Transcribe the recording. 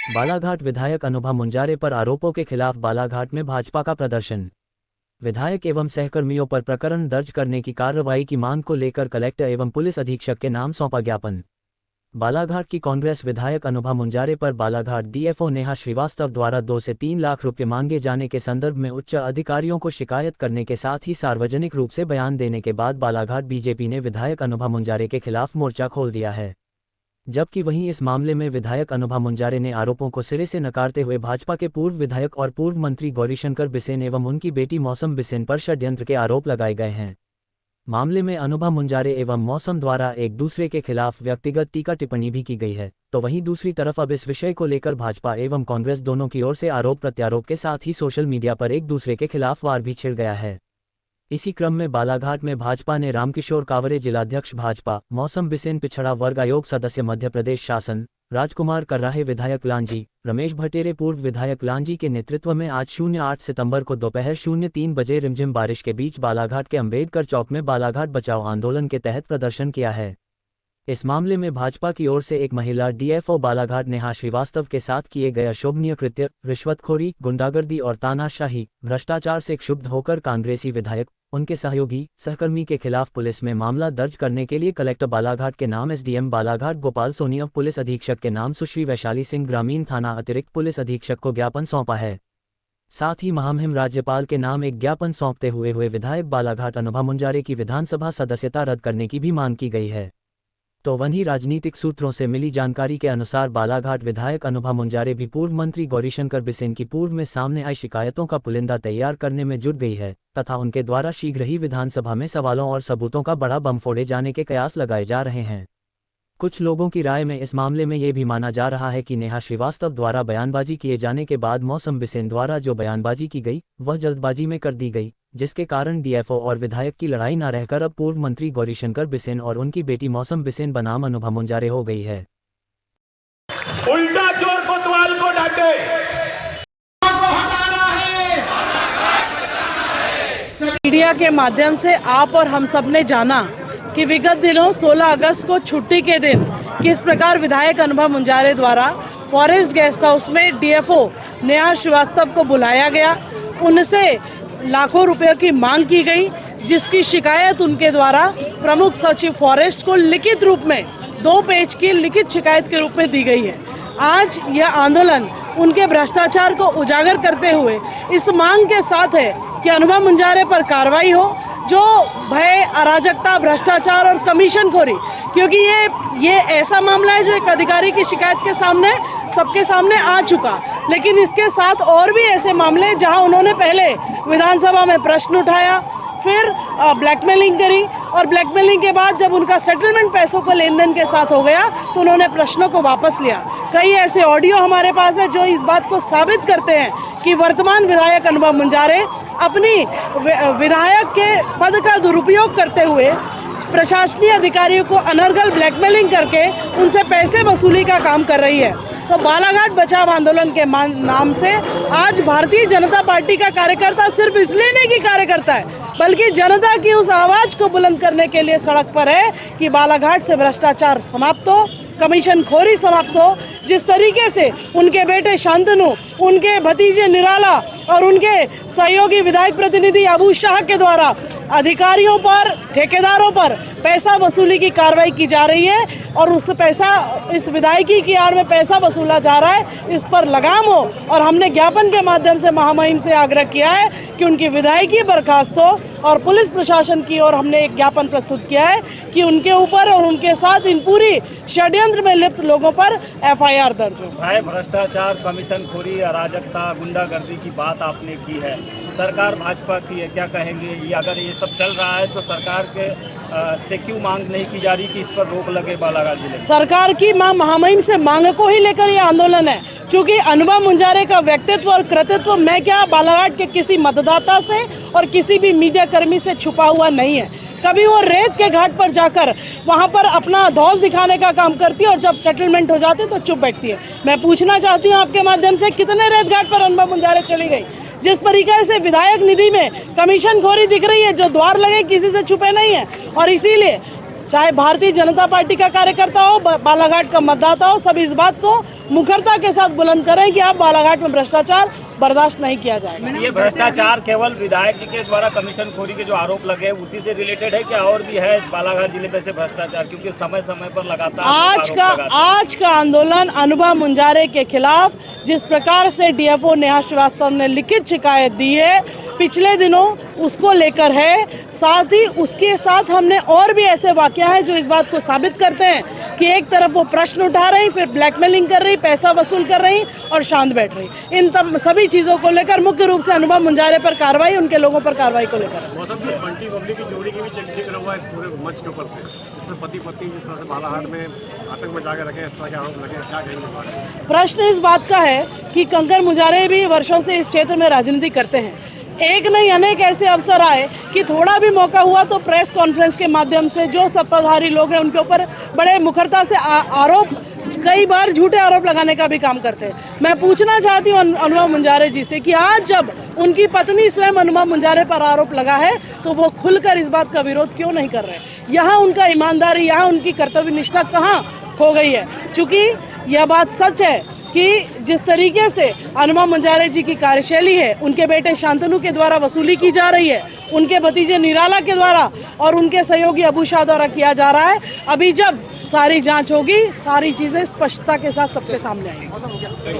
बालाघाट विधायक अनुभा मुंजारे पर आरोपों के खिलाफ बालाघाट में भाजपा का प्रदर्शन। विधायक एवं सहकर्मियों पर प्रकरण दर्ज करने की कार्रवाई की मांग को लेकर कलेक्टर एवं पुलिस अधीक्षक के नाम सौंपा ज्ञापन। बालाघाट की कांग्रेस विधायक अनुभा मुंजारे पर बालाघाट डीएफओ नेहा श्रीवास्तव द्वारा 2 से 3 लाख रुपये मांगे जाने के संदर्भ में उच्च अधिकारियों को शिकायत करने के साथ ही सार्वजनिक रूप से बयान देने के बाद बालाघाट बीजेपी ने विधायक अनुभा मुंजारे के खिलाफ मोर्चा खोल दिया है। जबकि वहीं इस मामले में विधायक अनुभा मुंजारे ने आरोपों को सिरे से नकारते हुए भाजपा के पूर्व विधायक और पूर्व मंत्री गौरीशंकर बिसेन एवं उनकी बेटी मौसम बिसेन पर षड्यंत्र के आरोप लगाए गए हैं। मामले में अनुभा मुंजारे एवं मौसम द्वारा एक दूसरे के खिलाफ व्यक्तिगत टीका टिप्पणी भी की गई है, तो वहीं दूसरी तरफ अब इस विषय को लेकर भाजपा एवं कांग्रेस दोनों की ओर से आरोप प्रत्यारोप के साथ ही सोशल मीडिया पर एक दूसरे के खिलाफ वार भी छिड़ गया है। इसी क्रम में बालाघाट में भाजपा ने रामकिशोर कावरे जिलाध्यक्ष भाजपा, मौसम बिसेन पिछड़ा वर्ग आयोग सदस्य मध्य प्रदेश शासन, राजकुमार कर्राहे विधायक लांजी, रमेश भटेरे पूर्व विधायक लांजी के नेतृत्व में आज 08 सितंबर को दोपहर 03 बजे रिमझिम बारिश के बीच बालाघाट के अंबेडकर चौक में बालाघाट बचाओ आंदोलन के तहत प्रदर्शन किया है। इस मामले में भाजपा की ओर से एक महिला डीएफओ बालाघाट नेहा श्रीवास्तव के साथ किए गए अशोभनीय कृत्य, रिश्वतखोरी, गुंडागर्दी और तानाशाही, भ्रष्टाचार से क्षुब्ध होकर कांग्रेसी विधायक, उनके सहयोगी, सहकर्मी के खिलाफ पुलिस में मामला दर्ज करने के लिए कलेक्टर बालाघाट के नाम एसडीएम बालाघाट गोपाल सोनी और पुलिस अधीक्षक के नाम सुश्री वैशाली सिंह ग्रामीण थाना अतिरिक्त पुलिस अधीक्षक को ज्ञापन सौंपा है। साथ ही महामहिम राज्यपाल के नाम एक ज्ञापन सौंपते हुए विधायक बालाघाट अनुभा मुंजारे की विधानसभा सदस्यता रद्द करने की भी मांग की गई है। तो वहीं राजनीतिक सूत्रों से मिली जानकारी के अनुसार बालाघाट विधायक अनुभा मुंजारे भी पूर्व मंत्री गौरीशंकर बिसेन की पूर्व में सामने आई शिकायतों का पुलिंदा तैयार करने में जुट गई है तथा उनके द्वारा शीघ्र ही विधानसभा में सवालों और सबूतों का बड़ा बम फोड़े जाने के कयास लगाए जा रहे हैं। कुछ लोगों की राय में इस मामले में ये भी माना जा रहा है कि नेहा श्रीवास्तव द्वारा बयानबाजी किए जाने के बाद मौसम बिसेन द्वारा जो बयानबाजी की गई वह जल्दबाजी में कर दी गई, जिसके कारण डीएफओ और विधायक की लड़ाई न रहकर अब पूर्व मंत्री गौरीशंकर बिसेन और उनकी बेटी मौसम बिसेन बनाम अनुभा मुंजारे हो गई है। उल्टा चोर कोतवाल को डांटे। मीडिया के माध्यम से आप और हम सब ने जाना कि विगत दिनों 16 अगस्त को छुट्टी के दिन किस प्रकार विधायक अनुभा मुंजारे द्वारा फॉरेस्ट गेस्ट हाउस में डीएफओ नेहा श्रीवास्तव को बुलाया गया, उनसे लाखों रुपयों की मांग की गई, जिसकी शिकायत उनके द्वारा प्रमुख सचिव फॉरेस्ट को लिखित रूप में 2 पेज की लिखित शिकायत के रूप में दी गई है। आज यह आंदोलन उनके भ्रष्टाचार को उजागर करते हुए इस मांग के साथ है कि अनुभा मुंजारे पर कार्रवाई हो, जो भय, अराजकता, भ्रष्टाचार और कमीशनखोरी, क्योंकि ये ऐसा मामला है जो एक अधिकारी की शिकायत के सामने सबके सामने आ चुका, लेकिन इसके साथ और भी ऐसे मामले जहां उन्होंने पहले विधानसभा में प्रश्न उठाया, फिर ब्लैकमेलिंग करी और ब्लैकमेलिंग के बाद जब उनका सेटलमेंट पैसों को लेन देन के साथ हो गया तो उन्होंने प्रश्नों को वापस लिया। कई ऐसे ऑडियो हमारे पास है जो इस बात को साबित करते हैं कि वर्तमान विधायक अनुभा मुंजारे अपनी विधायक के पद का दुरुपयोग करते हुए प्रशासनिक अधिकारियों को अनर्गल ब्लैकमेलिंग करके उनसे पैसे वसूली का काम कर रही है। तो बालाघाट बचाव आंदोलन के नाम से आज भारतीय जनता पार्टी का कार्यकर्ता सिर्फ इसलिए नहीं कि कार्यकर्ता है, बल्कि जनता की उस आवाज को बुलंद करने के लिए सड़क पर है कि बालाघाट से भ्रष्टाचार समाप्त हो, कमीशनखोरी समाप्त हो। जिस तरीके से उनके बेटे शांतनु, उनके भतीजे निराला और उनके सहयोगी विधायक प्रतिनिधि अबू शाह के द्वारा अधिकारियों पर, ठेकेदारों पर पैसा वसूली की कार्रवाई की जा रही है और उस पैसा, इस विधायकी की आड़ में पैसा वसूला जा रहा है, इस पर लगाम हो। और हमने ज्ञापन के माध्यम से महामहिम से आग्रह किया है कि उनकी विधायकी बर्खास्त हो और पुलिस प्रशासन की ओर हमने एक ज्ञापन प्रस्तुत किया है कि उनके ऊपर और उनके साथ इन पूरी षड्यंत्र में लिप्त लोगों पर एफआईआर दर्ज हो। भ्रष्टाचार, कमीशनखोरी, अराजकता, गुंडागर्दी की बात आपने की है, सरकार भाजपा की है, क्या कहेंगे? ये अगर ये सब चल रहा है तो सरकार के से क्यों मांग नहीं की जा रही कि इस पर रोक लगे बालाघाट जिले? सरकार की महामहिम से मांग को ही लेकर ये आंदोलन है, क्योंकि अनुभा मुंजारे का व्यक्तित्व और कृतित्व मैं क्या बालाघाट के किसी मतदाता से और किसी भी मीडिया कर्मी से छुपा हुआ नहीं है। कभी वो रेत के घाट पर जाकर वहाँ पर अपना धौस दिखाने का काम करती है और जब सेटलमेंट हो जाते तो चुप बैठती है। मैं पूछना चाहती हूँ आपके माध्यम से, कितने रेत घाट पर अनुभा मुंजारे चली गई? जिस तरीके से विधायक निधि में कमीशनखोरी दिख रही है, जो द्वार लगे किसी से छुपे नहीं है। और इसीलिए चाहे भारतीय जनता पार्टी का कार्यकर्ता हो, बालाघाट का मतदाता हो, सब इस बात को मुखरता के साथ बुलंद करें कि अब बालाघाट में भ्रष्टाचार बर्दाश्त नहीं किया जाएगा। ये भ्रष्टाचार केवल विधायक जी के द्वारा कमीशन खोरी के जो आरोप लगे उसी से रिलेटेड है क्या और भी है बालाघाट जिले में से भ्रष्टाचार? क्योंकि समय समय पर लगातार आज का आंदोलन अनुभव मुंजारे के खिलाफ जिस प्रकार से डीएफओ नेहा श्रीवास्तव ने लिखित शिकायत दी है पिछले दिनों उसको लेकर है। साथ ही उसके साथ हमने और भी ऐसे वाकया हैं जो इस बात को साबित करते हैं कि एक तरफ वो प्रश्न उठा रही, फिर ब्लैकमेलिंग कर रही, पैसा वसूल कर रही और शांत बैठ रही। इन सभी चीज़ों को लेकर मुख्य रूप से अनुभव मुंजारे पर कार्रवाई, उनके लोगों पर कार्रवाई को लेकर। बंटी बबली की जोड़ी की भी जिक्र हुआ है इस पूरे मंच के ऊपर से, इसमें पति पत्नी जिस तरह से बालाघाट में आतंक मचा के रखे, इस तरह के आरोप लगे, क्या कहेंगे? प्रश्न इस बात का है कि कंकर मुंजारे भी वर्षों से इस क्षेत्र में राजनीति करते हैं। एक नहीं अनेक ऐसे अवसर आए कि थोड़ा भी मौका हुआ तो प्रेस कॉन्फ्रेंस के माध्यम से जो सत्ताधारी लोग हैं उनके ऊपर बड़े मुखरता से आरोप, कई बार झूठे आरोप लगाने का भी काम करते हैं। मैं पूछना चाहती हूँ अनुभव मुंजारे जी से कि आज जब उनकी पत्नी स्वयं अनुभव मुंजारे पर आरोप लगा है तो वो खुलकर इस बात का विरोध क्यों नहीं कर रहे? यहाँ उनका ईमानदारी, यहाँ उनकी कर्तव्य निष्ठा कहाँ खो गई है? चूँकि यह बात सच है कि जिस तरीके से अनुभव मुंजारे जी की कार्यशैली है, उनके बेटे शांतनु के द्वारा वसूली की जा रही है, उनके भतीजे निराला के द्वारा और उनके सहयोगी अबू शाह द्वारा किया जा रहा है। अभी जब सारी जांच होगी, सारी चीज़ें स्पष्टता के साथ सबके सामने आएंगी।